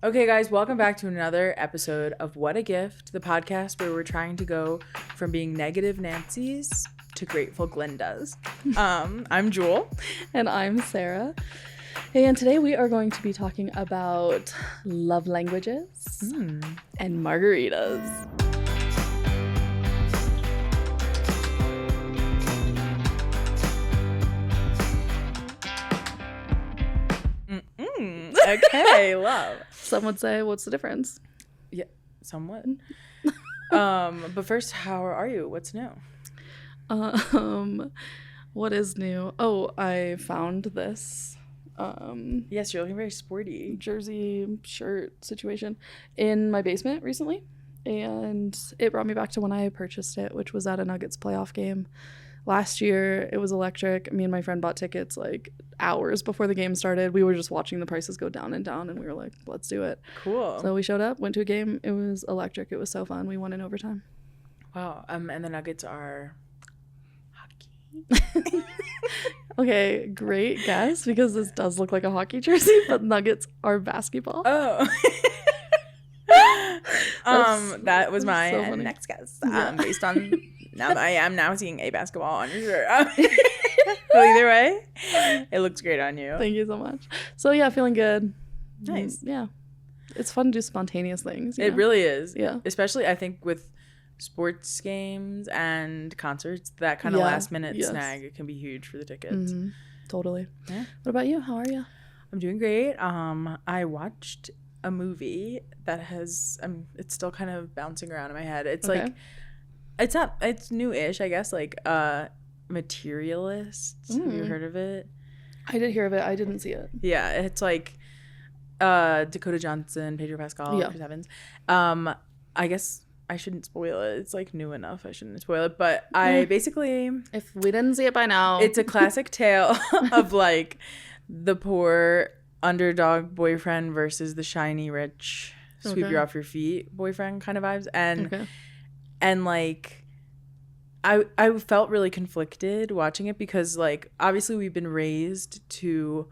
Okay, guys, welcome back to another episode of What a Gift, the podcast where we're trying to go from being negative Nancy's to grateful Glindas. I'm Jule. And I'm Sarah. Hey, and today we are going to be talking about love languages and margaritas. Okay, love. Some would say, what's the difference? Yeah, somewhat. But first, how are you? What's new? What is new? Oh, I found this Yes, you're looking very sporty. jersey shirt situation in my basement recently, and it brought me back to when I purchased it, which was at a Nuggets playoff game last year. It was electric. Me and my friend bought tickets like hours before the game started. We were just watching the prices go down and down, and we were like, let's do it. Cool. So we showed up, went to a game. It was electric. It was so fun. We won in overtime. Wow. And the Nuggets are hockey. Okay, great guess, because this does look like a hockey jersey, but Nuggets are basketball. Oh. That was my so next guess. Yeah. Based on now that I am now seeing a basketball on your shirt. So either way, it looks great on you. Thank you so much. So yeah, feeling good. Nice. Yeah. It's fun to do spontaneous things. It really is. Yeah. Especially I think with sports games and concerts, that kind of last minute snag, it can be huge for the tickets. Mm-hmm. Totally. Yeah. What about you? How are you? I'm doing great. I watched a movie that has it's still kind of bouncing around in my head. It's like it's new-ish, I guess, like Materialists. Have you heard of it? I did hear of it. I didn't see it. Yeah, it's like Dakota Johnson, Pedro Pascal, Chris Evans. I guess I shouldn't spoil it. It's like new enough. I shouldn't spoil it. But I basically, If we didn't see it by now, it's a classic tale of like the poor underdog boyfriend versus the shiny rich sweep you off your feet boyfriend kind of vibes. And like I felt really conflicted watching it because like obviously we've been raised to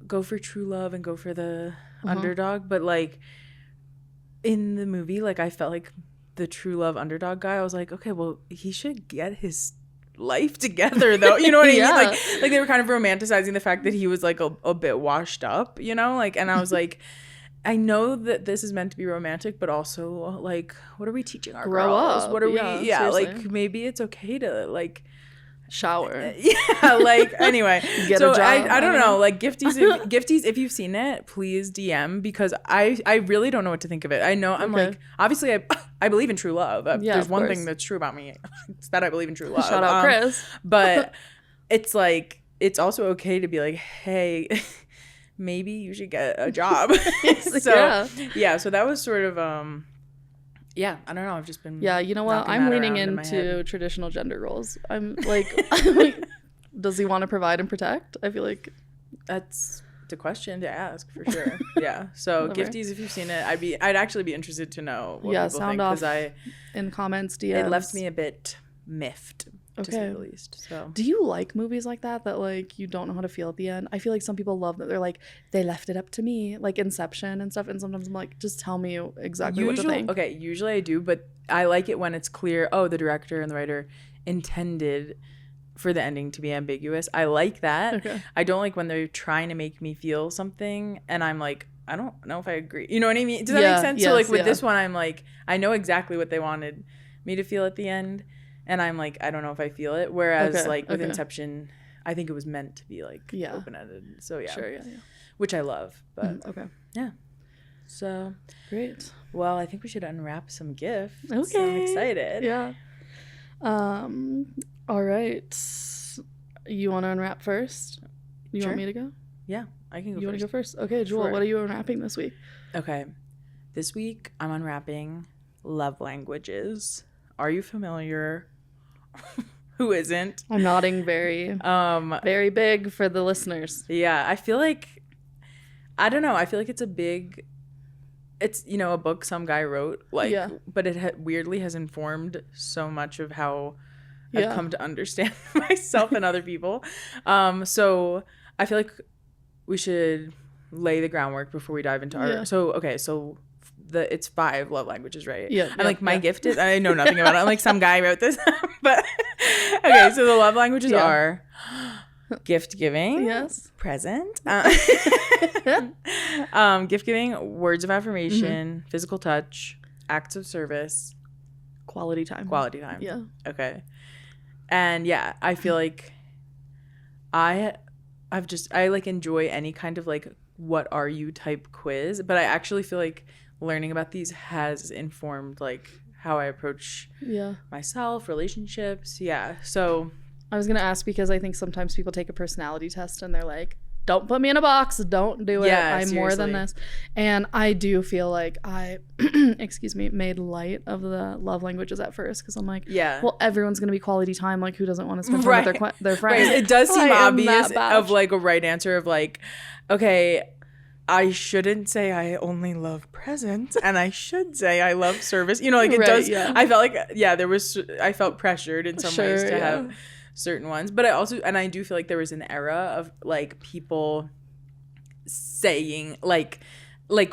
go for true love and go for the underdog, but like in the movie, like I felt like the true love underdog guy, I was like, okay, well he should get his life together though, you know what I mean? Like they were kind of romanticizing the fact that he was like a bit washed up, you know, like, and I was like, I know that this is meant to be romantic, but also like, what are we teaching our Grow girls? up. What are Yeah, we? seriously. Like maybe it's okay to like shower. yeah, like anyway. Get so a job. I don't know, like gifties, if you've seen it, please DM, because I really don't know what to think of it. I know I'm like, obviously I believe in true love. There's one thing that's true about me. It's that I believe in true love. Shout out Chris. But it's like, it's also okay to be like, hey, maybe you should get a job. So so that was sort of I don't know, I've just been you know what, I'm leaning into traditional gender roles. I'm like does he want to provide and protect? I feel like that's the question to ask for sure. So gifties, if you've seen it, I'd actually be interested to know what people sound think, off because in comments, DMs. it left me a bit miffed, to say the least. So do you like movies like that like you don't know how to feel at the end? I feel like some people love that they're like, they left it up to me, like Inception and stuff, and sometimes I'm like, just tell me exactly what to think. Okay, usually I do, but I like it when it's clear, the director and the writer intended for the ending to be ambiguous. I like that. I don't like when they're trying to make me feel something and I'm like, I don't know if I agree, you know what I mean? Does that make sense? So like with this one, I'm like, I know exactly what they wanted me to feel at the end, and I'm like, I don't know if I feel it. Whereas with Inception, I think it was meant to be like open-ended. So which I love. But so great. Well, I think we should unwrap some gifts. Okay, I'm excited. All right, you want to unwrap first? You want me to go? Yeah, I can go. You want to go first? Okay, Jule, what are you unwrapping this week? Okay, this week I'm unwrapping love languages. Are you familiar? Who isn't? I'm nodding very big for the listeners. Yeah, I feel like, I don't know, I feel like it's a book some guy wrote, like, but it weirdly has informed so much of how I've come to understand myself and other people. So I feel like we should lay the groundwork before we dive into our. So it's 5 love languages, right? Yeah. And like my gift is, I know nothing about it. I'm like, some guy wrote this, but okay. So the love languages are gift giving, yes, present, gift giving, words of affirmation, physical touch, acts of service, quality time. Yeah. Okay. And yeah, I feel like I like enjoy any kind of like what are you type quiz, but I actually feel like learning about these has informed like how I approach myself, relationships. Yeah. So I was gonna ask because I think sometimes people take a personality test and they're like, don't put me in a box, don't do it. I'm seriously more than this. And I do feel like I made light of the love languages at first because I'm like, well, everyone's gonna be quality time. Like, who doesn't want to spend time with their friends? Right. It does seem obvious of like a right answer of like, okay, I shouldn't say I only love presents, and I should say I love service. You know, like it does. Yeah. I felt like I felt pressured in some ways to have certain ones, but I do feel like there was an era of like people saying like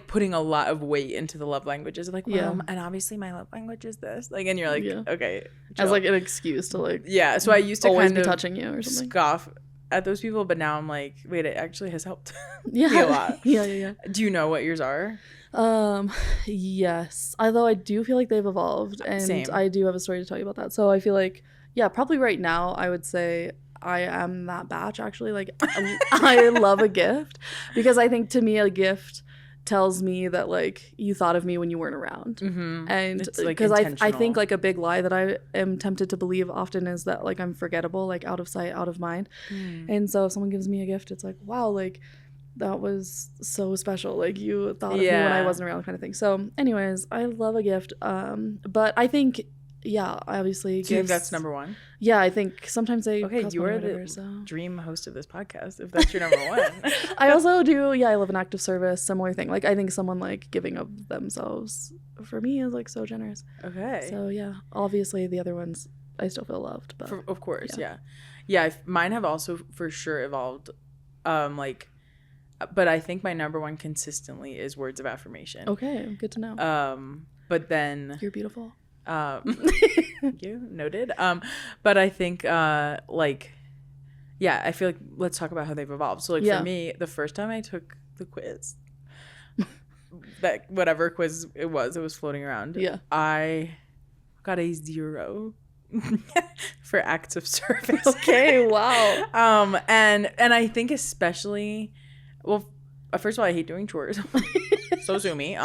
putting a lot of weight into the love languages, like, well, and obviously my love language is this, like, and you're like, okay, as like an excuse to like, so I used to always kind be of touching you or something, scoff at those people, but now I'm like, wait, it actually has helped me a lot. Yeah. Do you know what yours are? Yes, although I do feel like they've evolved, and Same. I do have a story to tell you about that. So I feel like probably right now I would say I am that batch actually. Like I love a gift because I think to me a gift tells me that like you thought of me when you weren't around, and because I think like a big lie that I am tempted to believe often is that like I'm forgettable, like out of sight, out of mind. And so if someone gives me a gift, it's like, wow, like that was so special, like you thought of me when I wasn't around, kind of thing. So anyways, I love a gift, but I think obviously so gifts, that's number one. I think sometimes they you are the dream host of this podcast if that's your number one. I also do I love an act of service, similar thing. Like I think someone like giving of themselves for me is like so generous. Okay. So obviously the other ones I still feel loved, but of course. Mine have also for sure evolved, but I think my number one consistently is words of affirmation. Okay, good to know. But then you're beautiful. Thank you, noted. But I think I feel like let's talk about how they've evolved. So like for me, the first time I took the quiz, that whatever quiz it was floating around, I got a 0 for acts of service. Okay, wow. And I think especially, well, first of all, I hate doing chores, so sue me.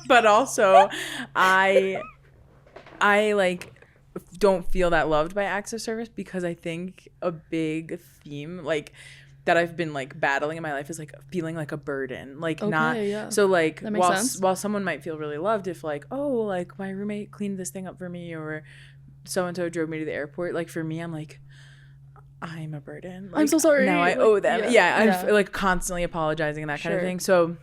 But also I like don't feel that loved by acts of service because I think a big theme like that I've been like battling in my life is like feeling like a burden, like so like while someone might feel really loved if like, oh, like my roommate cleaned this thing up for me or so and so drove me to the airport, like for me I'm like, I'm a burden, like, I'm so sorry, now I owe them. I'm like constantly apologizing and that kind of thing. So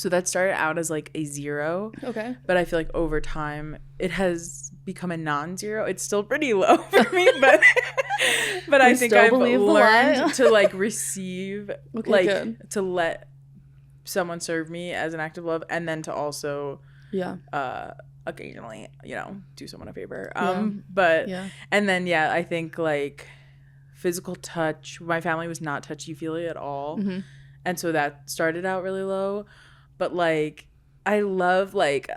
that started out as like a 0. Okay. But I feel like over time it has become a non-0. It's still pretty low for me, but I think I've learned to like receive, to let someone serve me as an act of love, and then to also occasionally, do someone a favor. And then I think like physical touch. My family was not touchy-feely at all, and so that started out really low. But like I love like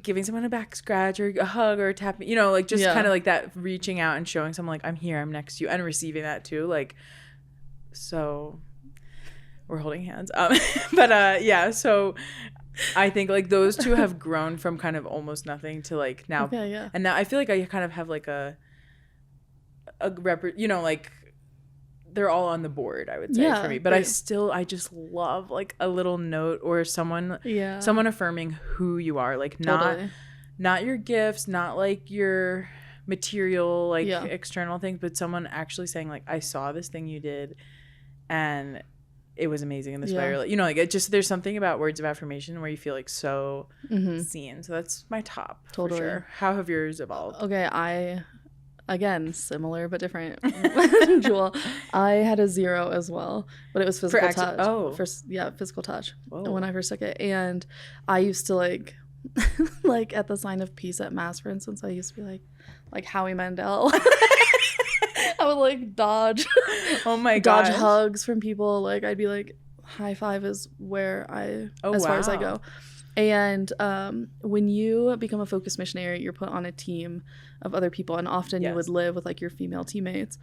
giving someone a back scratch or a hug or a tap, like just kind of like that reaching out and showing someone like I'm here, I'm next to you, and receiving that too. Like, so we're holding hands. So I think like those two have grown from kind of almost nothing to like now. And now I feel like I kind of have like a like they're all on the board, I would say, for me. But I just love like a little note or someone affirming who you are, like not your gifts, not like your material, like external things, but someone actually saying like, I saw this thing you did and it was amazing in this way. Or, like it just, there's something about words of affirmation where you feel like so seen. So that's my top. Totally. For sure. How have yours evolved? Okay. again, similar but different. Jule, I had a 0 as well, but it was physical touch. Oh, physical touch. Whoa. When I first took it, and I used to like like at the sign of peace at mass, for instance, I used to be like Howie Mandel. I would like dodge. Oh my god, dodge hugs from people. Like I'd be like, high five is where I as far as I go. And when you become a focused missionary, you're put on a team of other people, and often you would live with like your female teammates.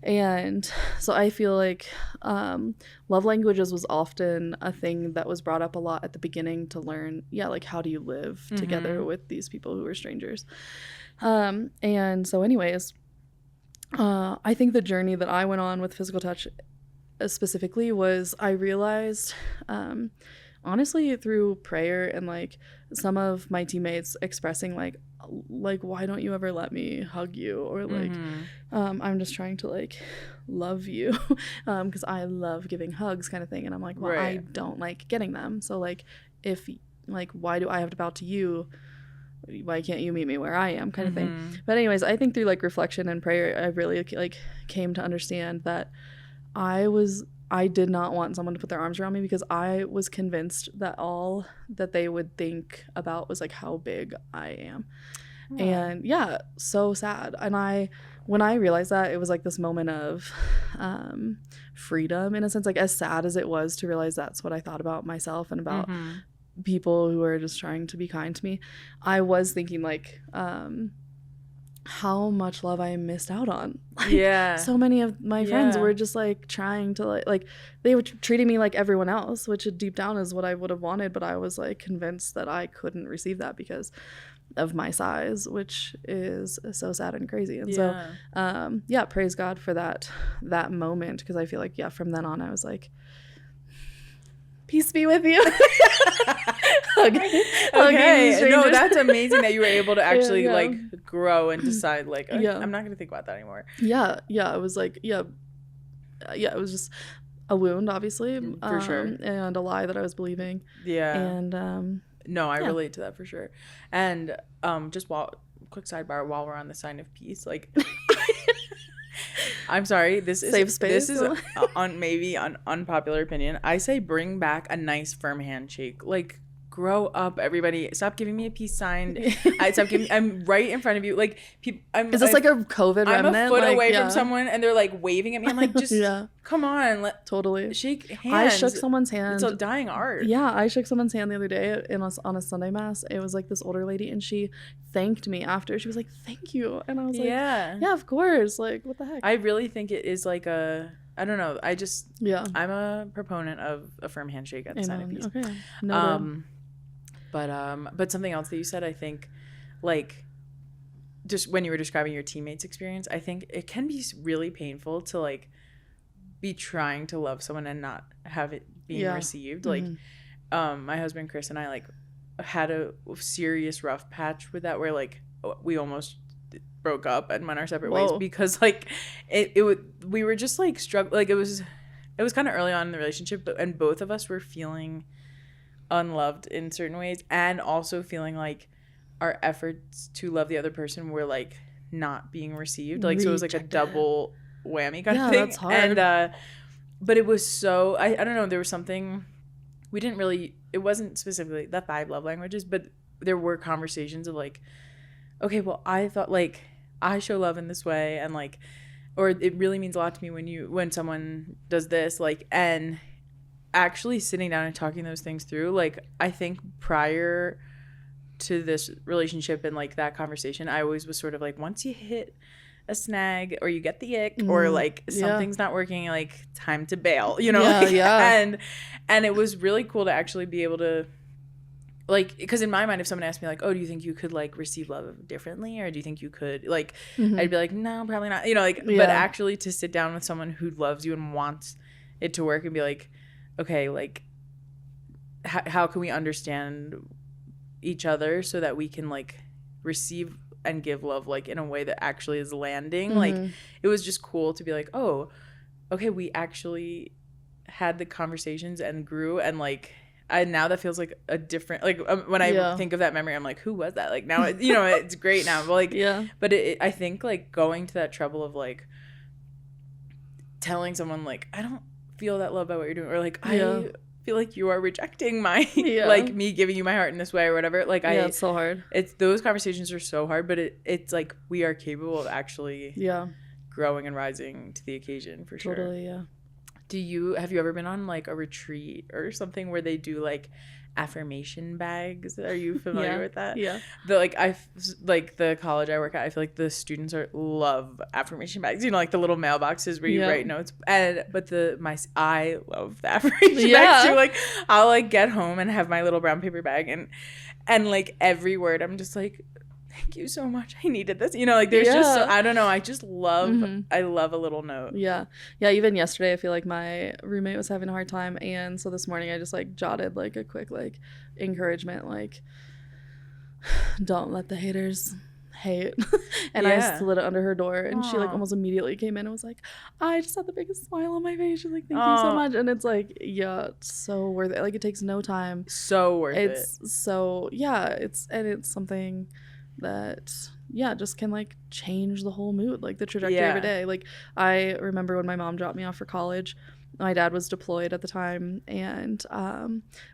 And so I feel like love languages was often a thing that was brought up a lot at the beginning to learn, like how do you live together with these people who are strangers. And so anyways, I think the journey that I went on with physical touch specifically was I realized honestly through prayer and like some of my teammates expressing like why don't you ever let me hug you, or like I'm just trying to like love you because I love giving hugs kind of thing, and I'm like, well, I don't like getting them, so like if like why do I have to bow to you, why can't you meet me where I am kind of thing. But anyways, I think through like reflection and prayer I really like came to understand that I did not want someone to put their arms around me because I was convinced that all that they would think about was like how big I am. And so sad. And when I realized that, it was like this moment of freedom in a sense, like as sad as it was to realize that's what I thought about myself and about people who are just trying to be kind to me. I was thinking like how much love I missed out on. Like, so many of my friends were just like trying to like they were treating me like everyone else, which deep down is what I would have wanted, but I was like convinced that I couldn't receive that because of my size, which is so sad and crazy. And so praise God for that moment, because I feel like from then on I was like, peace be with you. Okay. No, that's amazing that you were able to actually like grow and decide like I'm not gonna think about that anymore. It was like it was just a wound, obviously, for sure, and a lie that I was believing. And no, I relate to that for sure. And just quick sidebar while we're on the sign of peace, like I'm sorry, this is safe space. This is maybe an unpopular opinion. I say bring back a nice firm handshake. Like grow up, everybody. Stop giving me a peace sign. I'm right in front of you. Like people. Is this like a COVID remnant? I'm a foot away from someone, and they're like waving at me. I'm like, just come on, totally shake hands. I shook someone's hand. It's a dying art. Yeah, I shook someone's hand the other day on a Sunday mass. It was like this older lady, and she thanked me after. She was like, "Thank you," and I was like, "Yeah, of course." Like, what the heck? I really think it is like I don't know. I'm a proponent of a firm handshake at the sign of peace. Okay. But something else that you said, I think, like, just when you were describing your teammates' experience, I think it can be really painful to like be trying to love someone and not have it being received. Like, my husband Chris and I like had a serious rough patch with that, where like we almost broke up and went our separate ways because like we were just like struggling. Like it was kind of early on in the relationship, and both of us were feeling unloved in certain ways, and also feeling like our efforts to love the other person were like not being received. Like so it was like a double whammy kind of thing. That's hard. And but it was so I don't know, there was something we didn't really, it wasn't specifically the 5 love languages, but there were conversations of like, okay, well I thought like I show love in this way, and like, or it really means a lot to me when someone does this, like, and actually sitting down and talking those things through. Like I think prior to this relationship and like that conversation, I always was sort of like, once you hit a snag or you get the ick or like something's not working, like time to bail, you know? And it was really cool to actually be able to like, because in my mind, if someone asked me like, oh, do you think you could like receive love differently, or do you think you could like I'd be like, no, probably not, you know, like but actually to sit down with someone who loves you and wants it to work and be like, okay, like how can we understand each other so that we can like receive and give love like in a way that actually is landing. Like it was just cool to be like, oh, okay, we actually had the conversations and grew, and like now that feels like a different, like when I think of that memory, I'm like, who was that? Like now, you know, it's great now. But like, but I think like going to that trouble of like telling someone like, I don't feel that love by what you're doing, or like, I feel like you are rejecting my, like me giving you my heart in this way or whatever. Like it's so hard. It's those conversations are so hard, but it's like we are capable of actually growing and rising to the occasion for sure. Totally, yeah. Have you ever been on like a retreat or something where they do like affirmation bags? Are you familiar with that? Yeah. The college I work at, I feel like the students love affirmation bags. You know, like the little mailboxes where you write notes. I love the affirmation bags too. Like I'll like get home and have my little brown paper bag and like every word I'm just like, thank you so much. I needed this. You know, like there's just, I don't know. I just love, I love a little note. Yeah. Yeah. Even yesterday, I feel like my roommate was having a hard time. And so this morning I just like jotted like a quick like encouragement, like don't let the haters hate. And I slid it under her door and she like almost immediately came in and was like, I just had the biggest smile on my face. She's like, thank you so much. And it's like, it's so worth it. Like it takes no time. So worth it. It's so, it's something that just can like change the whole mood, like the trajectory of a day. Like I remember when my mom dropped me off for college, my dad was deployed at the time, and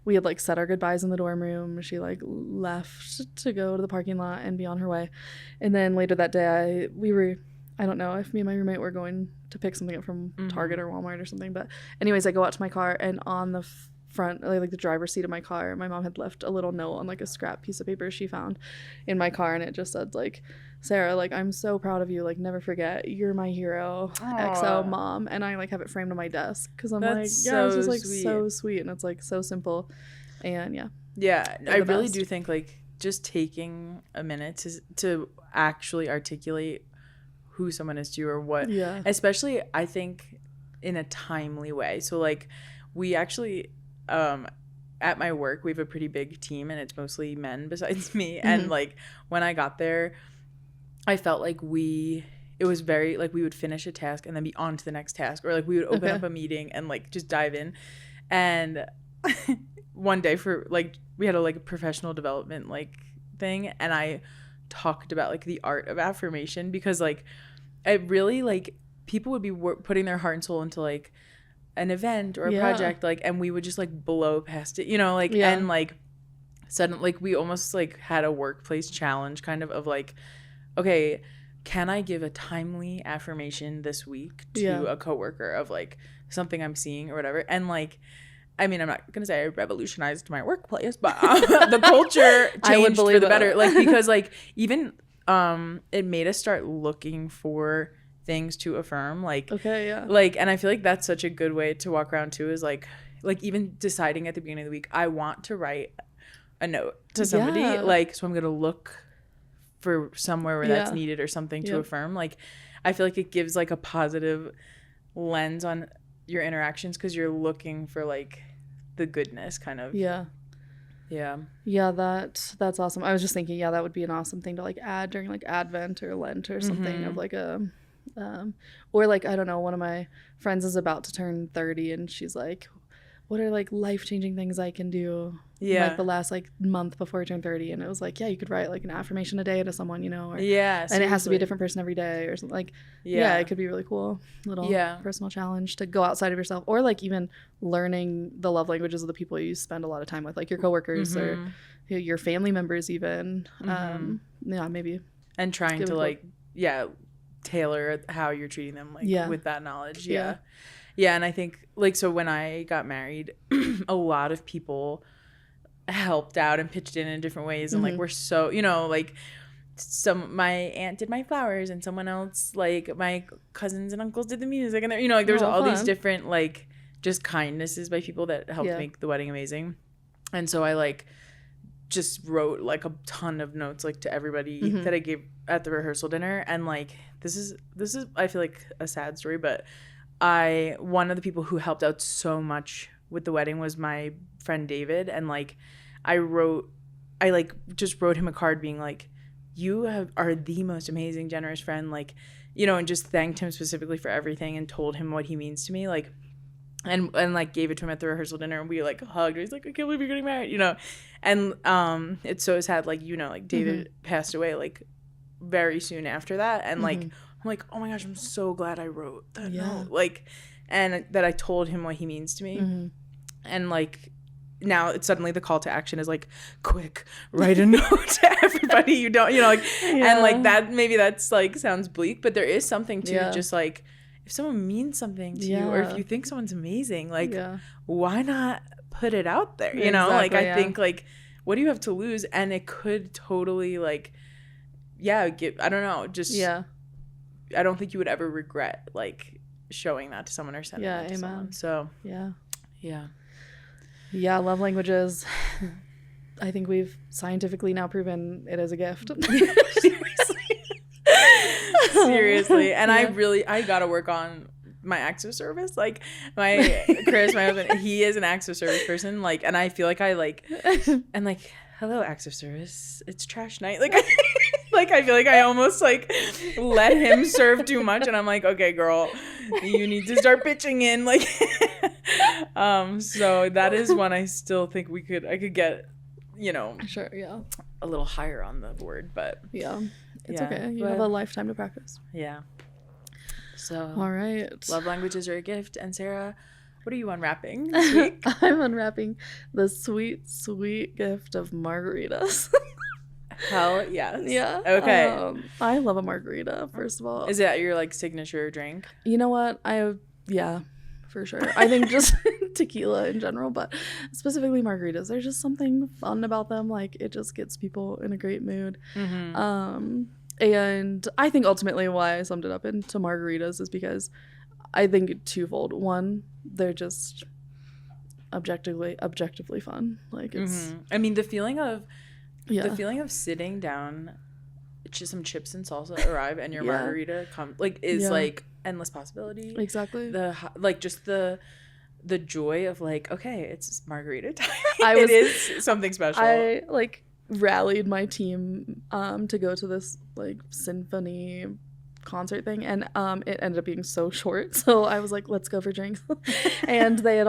we had like said our goodbyes in the dorm room. She like left to go to the parking lot and be on her way, and then later that day I don't know if me and my roommate were going to pick something up from Target or Walmart or something, but anyways, I go out to my car, and on the front, like the driver's seat of my car, my mom had left a little note on like a scrap piece of paper she found in my car, and it just said like, Sarah, like I'm so proud of you, like never forget, you're my hero. Aww. XO mom. And I like have it framed on my desk because I'm it's just like sweet. So sweet, and it's like so simple. And I really do think like just taking a minute to actually articulate who someone is to you or what, especially I think in a timely way. So like we actually at my work we have a pretty big team, and it's mostly men besides me. And like when I got there, I felt like it was very like we would finish a task and then be on to the next task, or like we would open up a meeting and like just dive in. And one day for like we had a like professional development like thing, and I talked about like the art of affirmation, because like it really like people would be putting their heart and soul into like an event or a project, like, and we would just like blow past it, you know, like and like suddenly like we almost like had a workplace challenge kind of like, okay, can I give a timely affirmation this week to a coworker of like something I'm seeing or whatever? And like, I mean, I'm not gonna say I revolutionized my workplace, but the culture changed for the better, like because like even it made us start looking for things to affirm, like like, and I feel like that's such a good way to walk around too, is like even deciding at the beginning of the week, I want to write a note to somebody, like, so I'm gonna look for somewhere where that's needed or something to affirm. Like I feel like it gives like a positive lens on your interactions, because you're looking for like the goodness kind of. That's awesome. I was just thinking that would be an awesome thing to like add during like Advent or Lent or something, of like a or like, I don't know, one of my friends is about to turn 30, and she's like, what are like life-changing things I can do like the last like month before I turn 30? And it was like, you could write like an affirmation a day to someone, you know, or, and it has to be a different person every day or something, like it could be really cool little personal challenge to go outside of yourself, or like even learning the love languages of the people you spend a lot of time with, like your coworkers or your family members even. Maybe, and trying to like tailor how you're treating them, like with that knowledge. And I think like, so when I got married, a lot of people helped out and pitched in different ways, and like we're so, you know, like my aunt did my flowers, and someone else, like my cousins and uncles did the music, and you know, like there was all these different like just kindnesses by people that helped make the wedding amazing. And so I like just wrote like a ton of notes like to everybody that I gave at the rehearsal dinner. And like this is I feel like a sad story, but one of the people who helped out so much with the wedding was my friend David. And like I just wrote him a card being like, you are the most amazing, generous friend, like, you know, and just thanked him specifically for everything and told him what he means to me. Like, and like gave it to him at the rehearsal dinner, and we like hugged. He's like, I can't believe you're getting married, you know. And it's so sad, like, you know, like David passed away like very soon after that, and like I'm like, oh my gosh, I'm so glad I wrote that note, like, and that I told him what he means to me. And like now it's suddenly the call to action is like, quick, write a note to everybody you don't, you know, like, and like that, maybe that's like sounds bleak, but there is something to just like, if someone means something to you, or if you think someone's amazing, like why not put it out there, you know? Like I think like, what do you have to lose? And it could totally like get, I don't know, just I don't think you would ever regret like showing that to someone or sending that to someone. So love languages, I think we've scientifically now proven it is a gift. Seriously. And I gotta work on my acts of service. Like my husband, he is an acts of service person, like, and I feel like I like, and like, hello, acts of service, it's trash night, like like I feel like I almost like let him serve too much, and I'm like, okay girl, you need to start pitching in, like so that is one I still think I could get, you know, a little higher on the board, but it's okay, you have a lifetime to practice. So all right, love languages are a gift. And Sarah, what are you unwrapping this week? I'm unwrapping the sweet gift of margaritas. Hell yes. Yeah. Okay. I love a margarita, first of all. Is that your like signature drink? You know what? For sure. I think just tequila in general, but specifically margaritas. There's just something fun about them. Like it just gets people in a great mood. And I think ultimately why I summed it up into margaritas is because I think twofold. One, they're just objectively fun. Like it's I mean the feeling of sitting down, just some chips and salsa arrive and your margarita is like endless possibility. Exactly. The joy of like, okay, it's margarita time. It is something special. I like rallied my team to go to this like symphony concert thing, and it ended up being so short, so I was like, let's go for drinks. And they had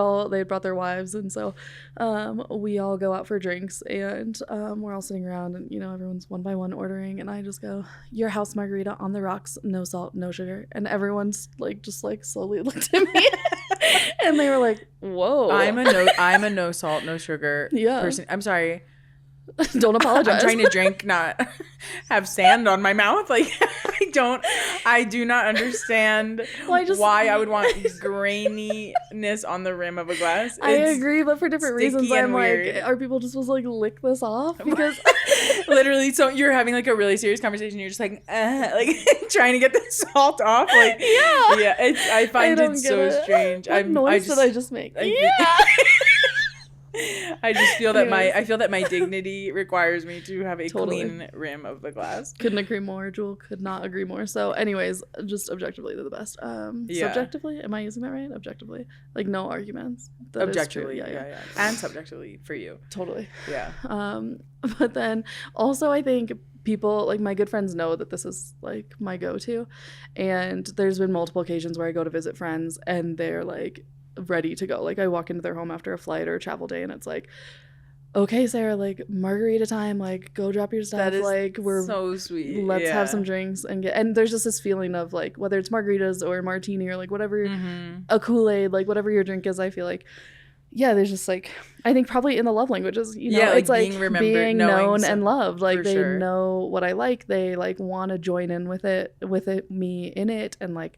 brought their wives, and so we all go out for drinks, and we're all sitting around, and you know, everyone's one by one ordering, and I just go, your house margarita on the rocks, no salt, no sugar, and everyone's like just like slowly looked at me. And they were like, whoa. I'm a no salt, no sugar person. I'm sorry. Don't apologize. I'm trying to drink, not have sand on my mouth. Like I do not understand why I would want graininess on the rim of a glass. I agree, but for different reasons. I'm weird. Like, are people just supposed to like lick this off? Because literally, so you're having like a really serious conversation. You're just like trying to get the salt off. Like I find it so strange. What noise did I just make? I just feel that my dignity requires me to have a clean rim of the glass. Couldn't agree more. Jule could not agree more. So anyways, just objectively they're the best. Subjectively, am I using that right? Objectively, like no arguments. That objectively, yeah. And subjectively for you. Totally. Yeah. But then also I think people, like my good friends, know that this is like my go-to, and there's been multiple occasions where I go to visit friends and they're like ready to go. Like I walk into their home after a flight or a travel day, and it's like, okay, Sarah, like margarita time, like go drop your stuff. That is like, we're so sweet. Let's have some drinks and there's just this feeling of like, whether it's margaritas or martini or like whatever, a Kool-Aid, like whatever your drink is, I feel like, there's just like, I think probably in the love languages, you know, it's like being known and loved. Like they know what I like. They like want to join in with me in it, and like,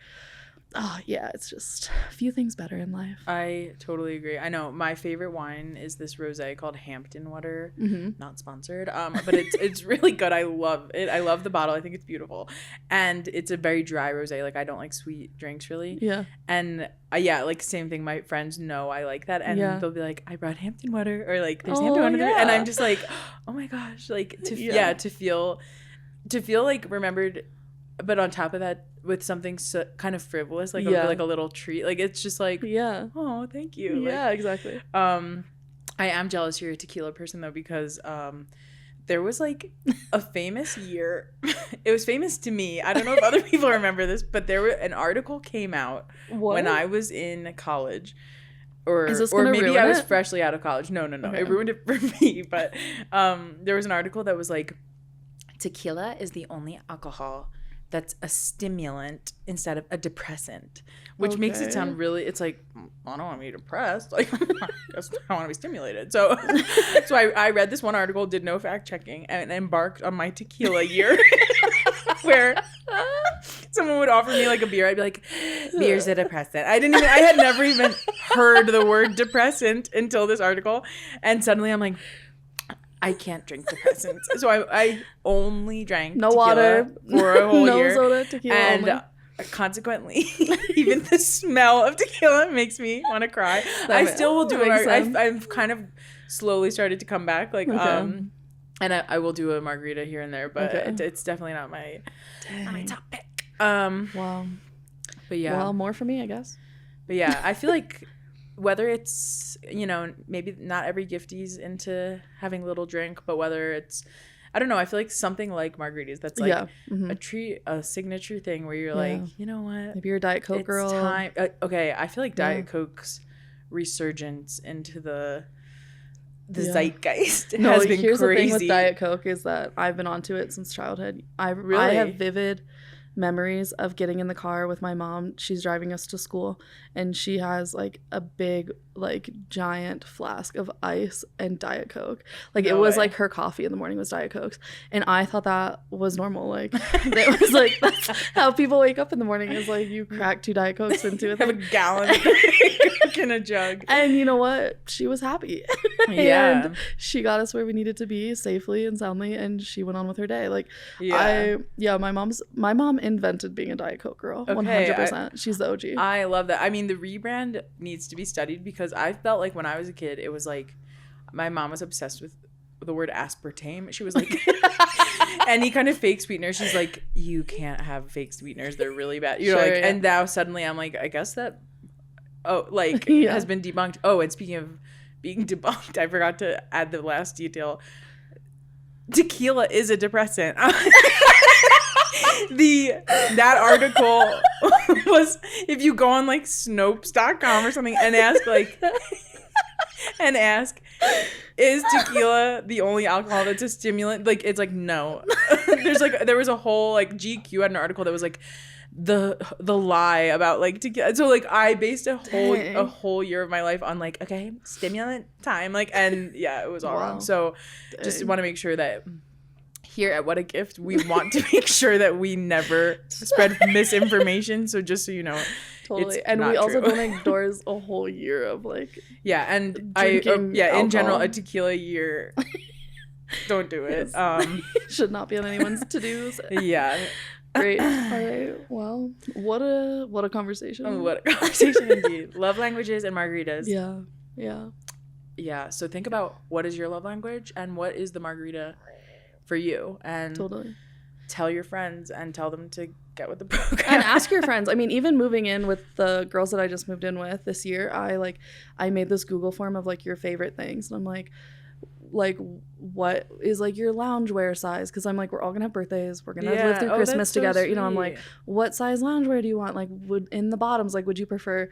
oh yeah, it's just a few things better in life. I totally agree. I know my favorite wine is this rosé called Hampton Water. Not sponsored, but it's really good. I love it. I love the bottle. I think it's beautiful, and it's a very dry rosé. Like I don't like sweet drinks really. And like same thing. My friends know I like that, and they'll be like, I brought Hampton Water, or like there's Hampton Water, and I'm just like, oh my gosh, like to feel like remembered. But on top of that, with something so kind of frivolous, like a little treat, like it's just like, oh, thank you. Yeah, exactly. I am jealous you're a tequila person though, because there was like a famous year. It was famous to me. I don't know if other people remember this, but an article came out when I was in college or maybe I was freshly out of college. No. Okay. It ruined it for me. But there was an article that was like, tequila is the only alcohol that's a stimulant instead of a depressant, which makes it sound really, it's like, I don't want to be depressed. Like, I guess I want to be stimulated. So I read this one article, did no fact checking, and embarked on my tequila year where someone would offer me like a beer. I'd be like, beer's a depressant. I had never even heard the word depressant until this article. And suddenly I'm like, I can't drink depressants. So I only drank no tequila water for a whole year. No soda, tequila and only. Consequently, even the smell of tequila makes me want to cry. I still will do it. I've kind of slowly started to come back. Like, and I will do a margarita here and there, but it's definitely not my top pick. Wow. But yeah. Well, more for me, I guess. But yeah, I feel like whether it's, you know, maybe not every giftie's into having a little drink, but whether it's, I don't know, I feel like something like margaritas that's like a treat, a signature thing where you're like, you know what? Maybe you're a Diet Coke girl. Time. Okay, I feel like Diet Coke's resurgence into the zeitgeist has been here's crazy. The thing with Diet Coke is that I've been onto it since childhood. I have vivid memories of getting in the car with my mom. She's driving us to school, and she has like a big, like giant flask of ice and Diet Coke. Like it was like her coffee in the morning was Diet Cokes, and I thought that was normal. Like it was like that's how people wake up in the morning, is like you crack 2 Diet Cokes into it. Have a gallon of Coke in a jug. And you know what? She was happy. Yeah. And she got us where we needed to be safely and soundly, and she went on with her day. Like my mom invented being a Diet Coke girl. 100%. She's the OG. I love that. I mean, the rebrand needs to be studied, because I felt like when I was a kid, it was like my mom was obsessed with the word aspartame. She was like, any kind of fake sweetener, she's like, you can't have fake sweeteners, they're really bad. You know, like, and now suddenly I'm like, I guess that has been debunked. Oh, and speaking of being debunked, I forgot to add the last detail. Tequila is a depressant. That article was, if you go on like Snopes.com or something and ask is tequila the only alcohol that's a stimulant, like it's like no. There was a whole like GQ had an article that was like the lie about like tequila. So like I based a whole year of my life on like, okay, stimulant time, like, and yeah, it was all wrong. So just want to make sure that here at What a Gift, we want to make sure that we never spread misinformation. So just so you know, totally. And we also don't endorse a whole year of like and drinking in general, a tequila year. Don't do it. Should not be on anyone's to-dos. Yeah. Great. All right. Well, what a conversation. Oh, what a conversation indeed. Love languages and margaritas. Yeah. Yeah. Yeah. So think about, what is your love language and what is the margarita for you, and totally tell your friends and tell them to get with the program. And ask your friends. I mean, even moving in with the girls that I just moved in with this year, I made this Google form of like your favorite things, and I'm like what is like your loungewear size, because I'm like, we're all gonna have birthdays, we're gonna live through Christmas together, you know. I'm like, what size loungewear do you want? Like, would in the bottoms, like, would you prefer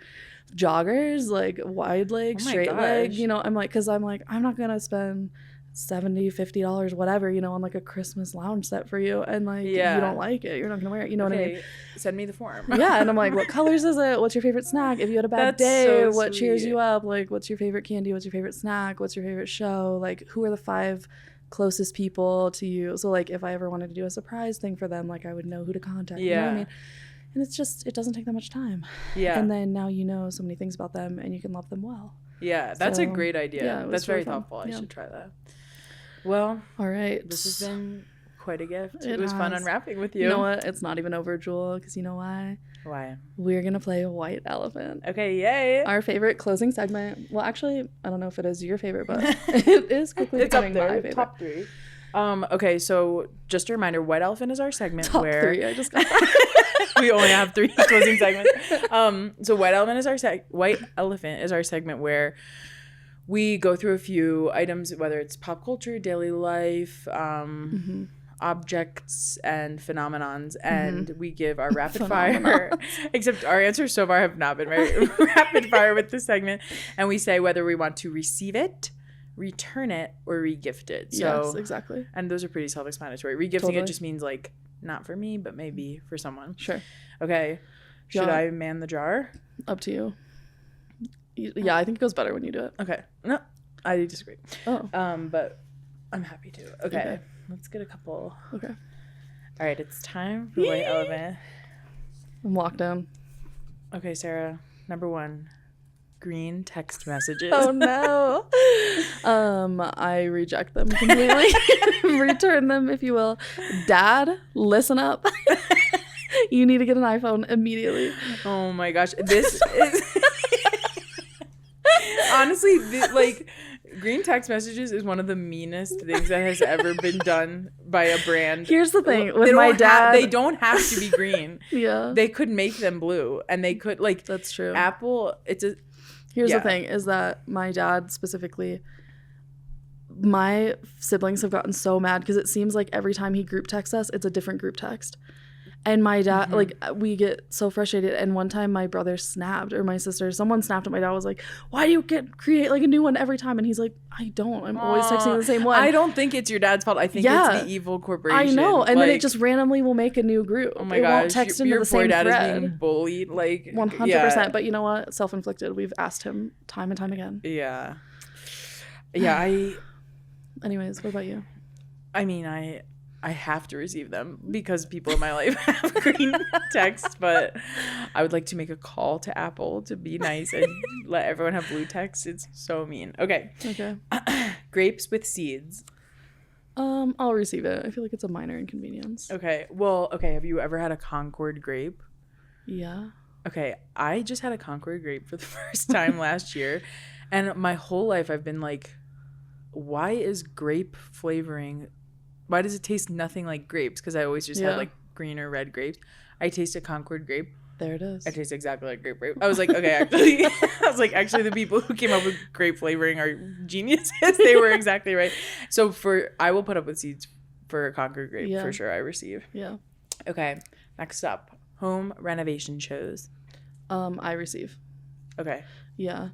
joggers, like wide leg, straight leg, you know? I'm like, because I'm like, I'm not gonna spend $70-$50 whatever, you know, on like a Christmas lounge set for you, and like you don't like it, you're not gonna wear it, you know what I mean? Send me the form. Yeah. And I'm like, what colors is it? What's your favorite snack? If you had a bad day, what cheers you up? Like, what's your favorite candy? What's your favorite snack? What's your favorite show? Like, who are the 5 closest people to you? So like, if I ever wanted to do a surprise thing for them, like I would know who to contact. You know what I mean? And it's just, it doesn't take that much time. Yeah. And then now you know so many things about them, and you can love them well. Yeah, that's a great idea. Yeah, that's very thoughtful. I should try that. Well, all right. This has been quite a gift. It was fun unwrapping with you. You know what? It's not even over, Jule, because you know why? Why? We're going to play White Elephant. Okay, yay. Our favorite closing segment. Well, actually, I don't know if it is your favorite, but it is quickly becoming my favorite. Top 3. Okay, so just a reminder, White Elephant is our segment Top 3, I just got that. We only have 3 closing segments. So White Elephant is our segment where we go through a few items, whether it's pop culture, daily life, objects and phenomenons, and we give our rapid fire, except our answers so far have not been very rapid fire with this segment, and we say whether we want to receive it, return it, or regift it. So, yes, exactly. And those are pretty self-explanatory. Regifting it just means like not for me, but maybe for someone. Sure. Okay. Should I man the jar? Up to you. Yeah, I think it goes better when you do it. Okay. No, I disagree. Oh. But I'm happy to. Okay. Let's get a couple. Okay. All right. It's time for White Elephant. I'm locked down. Okay, Sarah. Number 1. Green text messages. Oh no. I reject them completely. Return them, if you will. Dad, listen up. You need to get an iPhone immediately. Oh my gosh. This is honestly, like, green text messages is one of the meanest things that has ever been done by a brand. Here's the thing with my dad. They don't have to be green. Yeah. They could make them blue, and they could, like, that's true. Apple, Here's the thing is that my dad specifically, my siblings have gotten so mad because it seems like every time he group texts us, it's a different group text. And my dad, like, we get so frustrated. And one time my brother snapped, or my sister, someone snapped at my dad, was like, why do you create like a new one every time? And he's like, I don't. I'm always texting the same one. I don't think it's your dad's fault. I think it's the evil corporation. I know. And then it just randomly will make a new group. Oh my gosh. Won't text into the same thread. Your poor dad is being bullied. Like, 100%. Yeah. But you know what? Self-inflicted. We've asked him time and time again. Yeah. Yeah, Anyways, what about you? I mean, I have to receive them because people in my life have green text, but I would like to make a call to Apple to be nice and let everyone have blue text. It's so mean. Okay. Grapes with seeds. I'll receive it. I feel like it's a minor inconvenience. Okay. Well, okay. Have you ever had a Concord grape? Yeah. Okay. I just had a Concord grape for the first time last year, and my whole life I've been like, why is grape flavoring? Why does it taste nothing like grapes? Because I always just had like green or red grapes. I taste a Concord grape. There it is. I taste exactly like grape. I was like, okay, actually, the people who came up with grape flavoring are geniuses. They were exactly right. So I will put up with seeds for a Concord grape for sure. I receive. Yeah. Okay. Next up, home renovation shows. I receive. Okay. Yeah.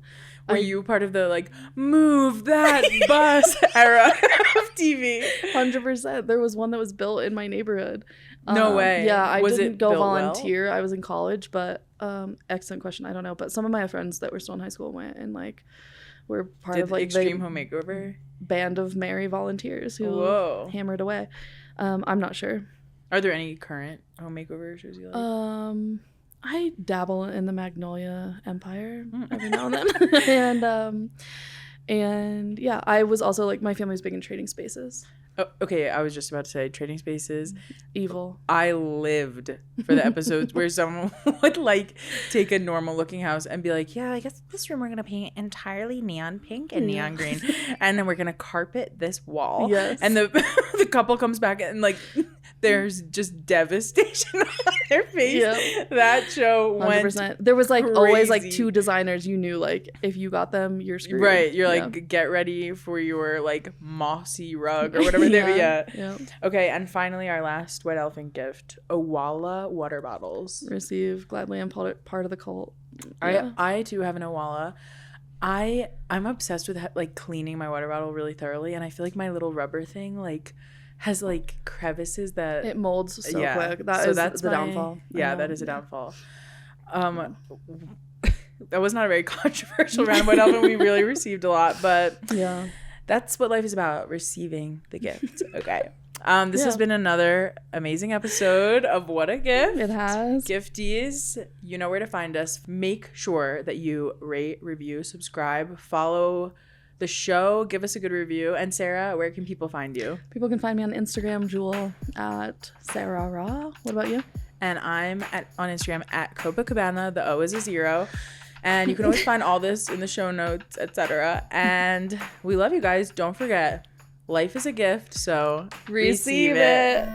Were you part of the like move that bus era of TV? 100%. There was one that was built in my neighborhood. No way. Yeah, I didn't go volunteer. Well? I was in college, but excellent question. I don't know. But some of my friends that were still in high school went and like were part of like Extreme Home Makeover band of merry volunteers who hammered away. I'm not sure. Are there any current home makeover shows you like? I dabble in the Magnolia Empire every now and then. and yeah, I was also like, my family was big in Trading Spaces. Oh, okay, I was just about to say Trading Spaces. Evil. I lived for the episodes where someone would like take a normal looking house and be like, yeah, I guess this room we're going to paint entirely neon pink and neon green. And then we're going to carpet this wall. Yes. And the couple comes back and like there's just devastation on their face. Yep. That show 100%. Went There was like crazy. Always like 2 designers you knew, like if you got them, you're screwed. Right. You're like, get ready for your like mossy rug or whatever. Yeah. Okay, and finally our last white elephant gift, Owala water bottles. Receive gladly. I'm part of the cult. Yeah. I too have an Owala. I'm obsessed with like cleaning my water bottle really thoroughly, and I feel like my little rubber thing like has like crevices that it molds so quick. That's the downfall. Yeah, that is a downfall. That was not a very controversial round of white elephant. We really received a lot, but yeah, that's what life is about, receiving the gift. Okay. This has been another amazing episode of What a Gift. It has. Gifties, you know where to find us. Make sure that you rate, review, subscribe, follow the show, give us a good review. And Sarah, where can people find you? People can find me on Instagram, Jule, at Sarra. What about you? And I'm on Instagram at Copacabana. The O is a 0. And you can always find all this in the show notes, etc. And we love you guys. Don't forget, life is a gift, so receive it.